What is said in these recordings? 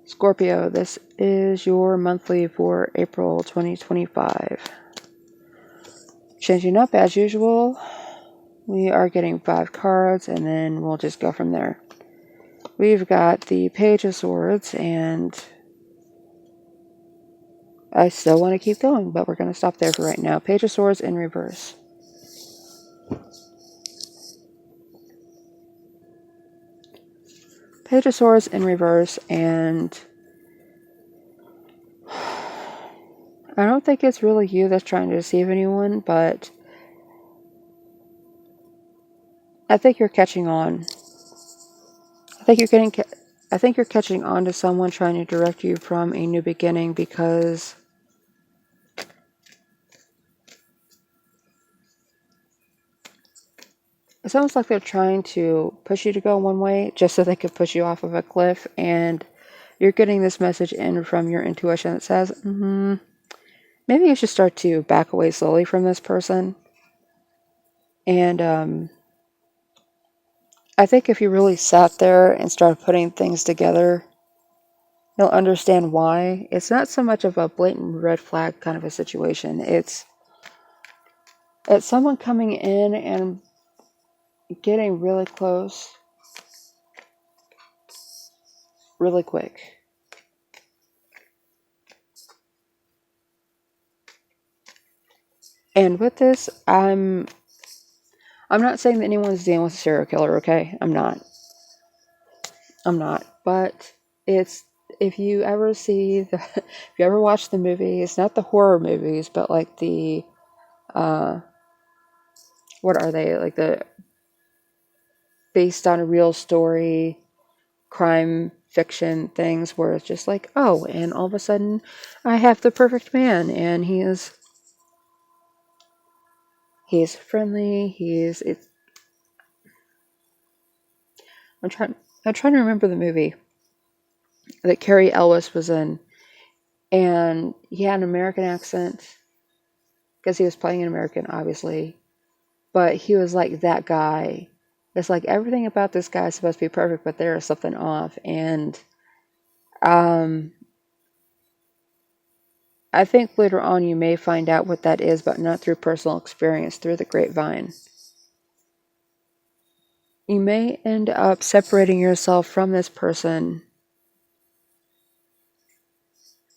Scorpio, this is your monthly for April 2025. Changing up as usual. We are getting 5 cards and then we'll just go from there. We've got the Page of Swords, and I still want to keep going, but we're going to stop there for right now. Page of Swords in reverse. Page of Swords in reverse, and I don't think it's really you that's trying to deceive anyone, but I think you're catching on. I think you're catching on to someone trying to direct you from a new beginning, because it's almost like they're trying to push you to go one way just so they could push you off of a cliff, and you're getting this message in from your intuition that says, maybe you should start to back away slowly from this person. And I think if you really sat there and started putting things together, you'll understand why. It's not so much of a blatant red flag kind of a situation. It's someone coming in and getting really close really quick. And with this, I'm not saying that anyone's dealing with a serial killer, okay? I'm not. But it's, if you ever watch the movies, not the horror movies, but like the, what are they? Like the based on a real story, crime fiction things where it's just like, oh, and all of a sudden I have the perfect man, and he's friendly, I'm trying to remember the movie that Carrie Ellis was in, and he had an American accent because he was playing an American, obviously, but he was like that guy. It's like everything about this guy is supposed to be perfect, but there is something off, and I think later on you may find out what that is, but not through personal experience, through the grapevine. You may end up separating yourself from this person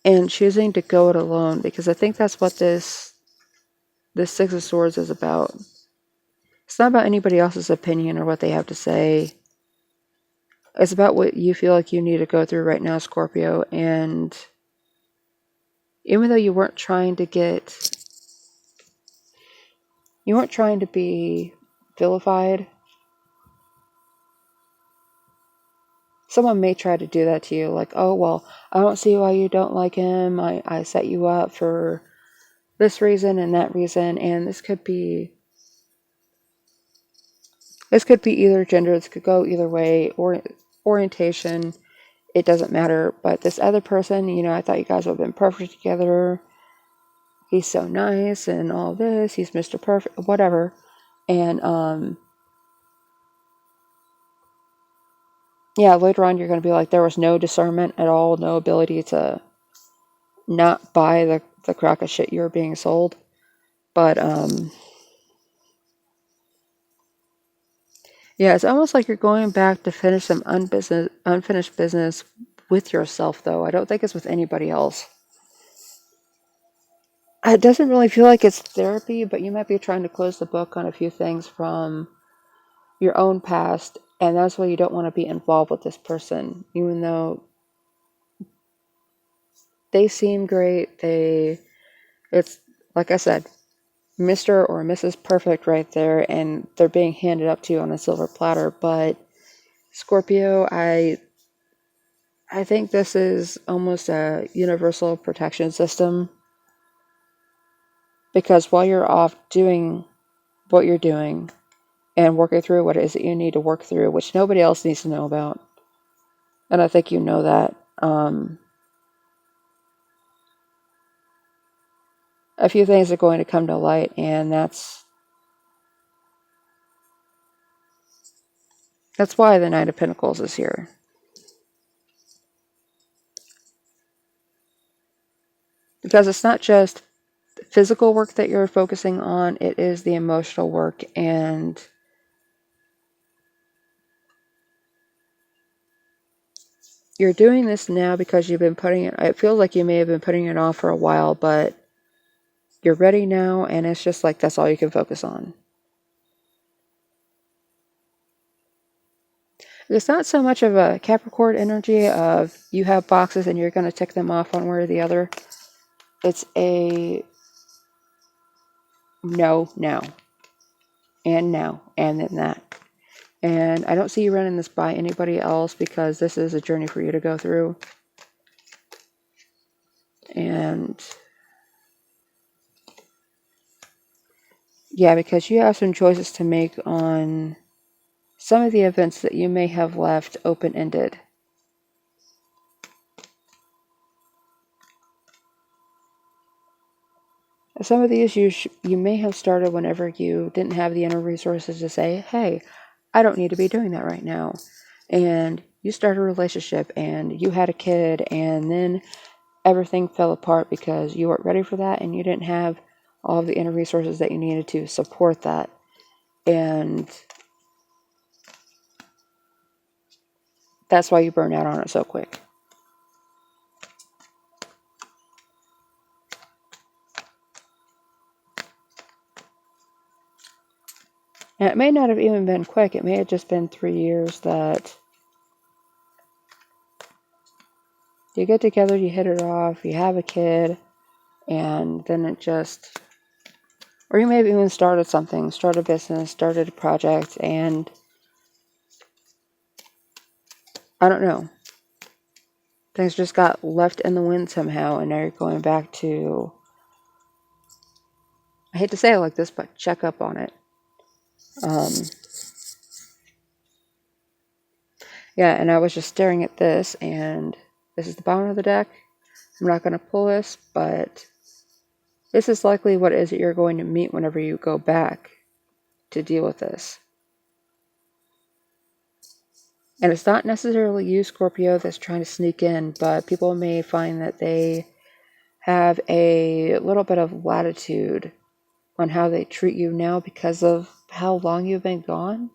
and choosing to go it alone, because I think that's what this Six of Swords is about. It's not about anybody else's opinion or what they have to say. It's about what you feel like you need to go through right now, Scorpio. And even though you weren't trying to be vilified, someone may try to do that to you. Like, oh, well, I don't see why you don't like him. I set you up for this reason and that reason. And this could be either gender. This could go either way, or orientation. It doesn't matter. But this other person, I thought you guys would have been perfect together. He's so nice and all this. He's Mr. Perfect, whatever. And, yeah, later on you're going to be like, there was no discernment at all, no ability to not buy the crock of shit you were being sold. But, yeah, it's almost like you're going back to finish some unfinished business with yourself, though. I don't think it's with anybody else. It doesn't really feel like it's therapy, but you might be trying to close the book on a few things from your own past, and that's why you don't want to be involved with this person, even though they seem great. It's like I said, Mr. or Mrs. Perfect right there, and they're being handed up to you on a silver platter. But Scorpio, I think this is almost a universal protection system, because while you're off doing what you're doing and working through what it is that you need to work through, which nobody else needs to know about, and I think you know that, a few things are going to come to light, and that's why the Knight of Pentacles is here. Because it's not just physical work that you're focusing on, it is the emotional work. And you're doing this now because you've been putting it feels like you may have been putting it off for a while, but you're ready now, and it's just like that's all you can focus on. It's not so much of a Capricorn energy of you have boxes and you're going to tick them off one way or the other. It's a no, now, and now, and then that. And I don't see you running this by anybody else because this is a journey for you to go through. And yeah, because you have some choices to make on some of the events that you may have left open-ended. Some of these you may have started whenever you didn't have the inner resources to say, hey, I don't need to be doing that right now. And you started a relationship and you had a kid, and then everything fell apart because you weren't ready for that and you didn't have all of the inner resources that you needed to support that. And that's why you burn out on it so quick. And it may not have even been quick. It may have just been 3 years that you get together, you hit it off, you have a kid, and then it just... Or you may have even started something, started a business, started a project, and I don't know. Things just got left in the wind somehow, and now you're going back to... I hate to say it like this, but check up on it. Yeah, and I was just staring at this, and this is the bottom of the deck. I'm not going to pull this, but this is likely what it is that you're going to meet whenever you go back to deal with this. And it's not necessarily you, Scorpio, that's trying to sneak in, but people may find that they have a little bit of latitude on how they treat you now because of how long you've been gone.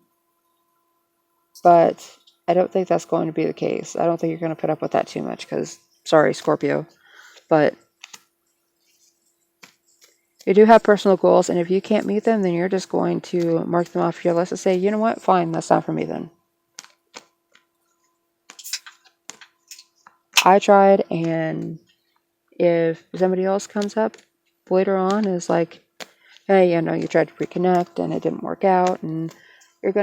But I don't think that's going to be the case. I don't think you're going to put up with that too much because, sorry, Scorpio, but you do have personal goals, and if you can't meet them, then you're just going to mark them off your list and say, you know what, fine, that's not for me then. I tried, and if somebody else comes up later on is like, hey, you know, you tried to reconnect and it didn't work out, and it's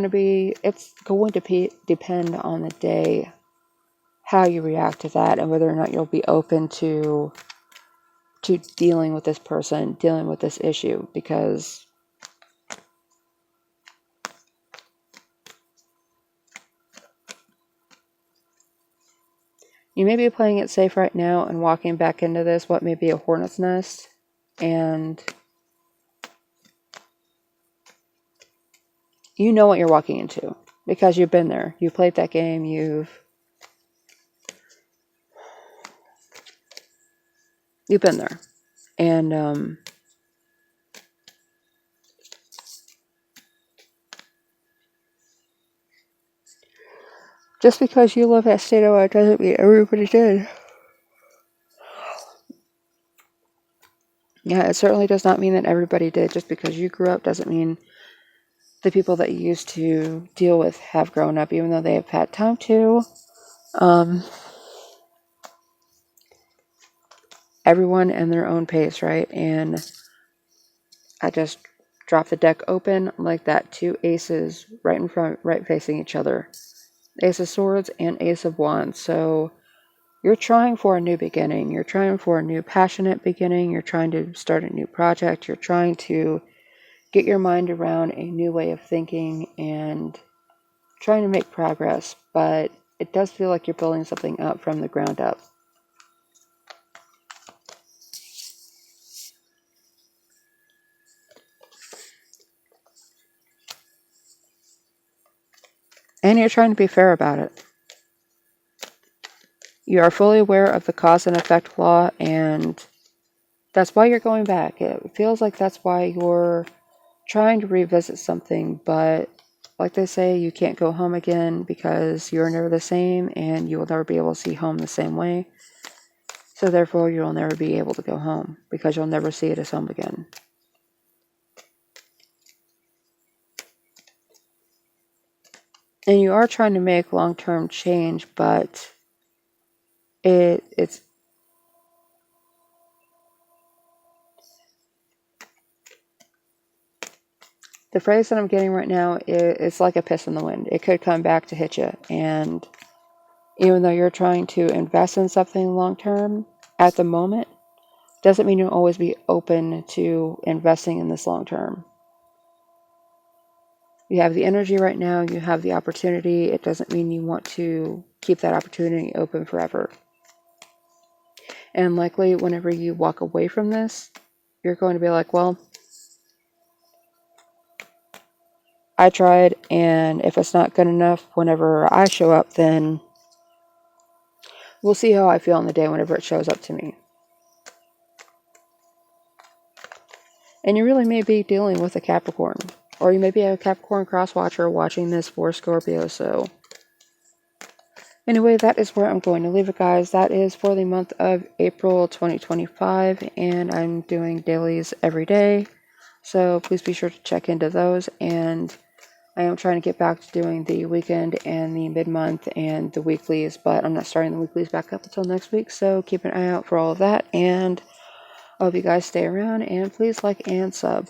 going to depend on the day how you react to that and whether or not you'll be open to dealing with this person, dealing with this issue, because you may be playing it safe right now and walking back into this, what may be a hornet's nest, and you know what you're walking into because you've been there. You played that game. You've been there. And just because you live at State of doesn't mean everybody did. Yeah, it certainly does not mean that everybody did. Just because you grew up doesn't mean the people that you used to deal with have grown up, even though they have had time to. Everyone in their own pace, right? And I just dropped the deck open like that. 2 aces right in front, right facing each other. Ace of Swords and Ace of Wands. So you're trying for a new beginning. You're trying for a new passionate beginning. You're trying to start a new project. You're trying to get your mind around a new way of thinking and trying to make progress. But it does feel like you're building something up from the ground up. And you're trying to be fair about it. You are fully aware of the cause and effect law, and That's why you're going back. It feels like that's why you're trying to revisit something, but like they say, you can't go home again because you're never the same and you will never be able to see home the same way. So therefore, you'll never be able to go home because you'll never see it as home again. And you are trying to make long-term change, but it's the phrase that I'm getting right now is it's like a piss in the wind. It could come back to hit you. And even though you're trying to invest in something long-term at the moment, doesn't mean you'll always be open to investing in this long-term. You have the energy right now, you have the opportunity. It doesn't mean you want to keep that opportunity open forever. And likely, whenever you walk away from this, you're going to be like, well, I tried, and if it's not good enough whenever I show up, then we'll see how I feel on the day whenever it shows up to me. And you really may be dealing with a Capricorn. Or you may be a Capricorn cross-watcher watching this for Scorpio, so... Anyway, that is where I'm going to leave it, guys. That is for the month of April 2025, and I'm doing dailies every day. So please be sure to check into those, and I am trying to get back to doing the weekend and the mid-month and the weeklies, but I'm not starting the weeklies back up until next week, so keep an eye out for all of that, and I hope you guys stay around, and please like and sub.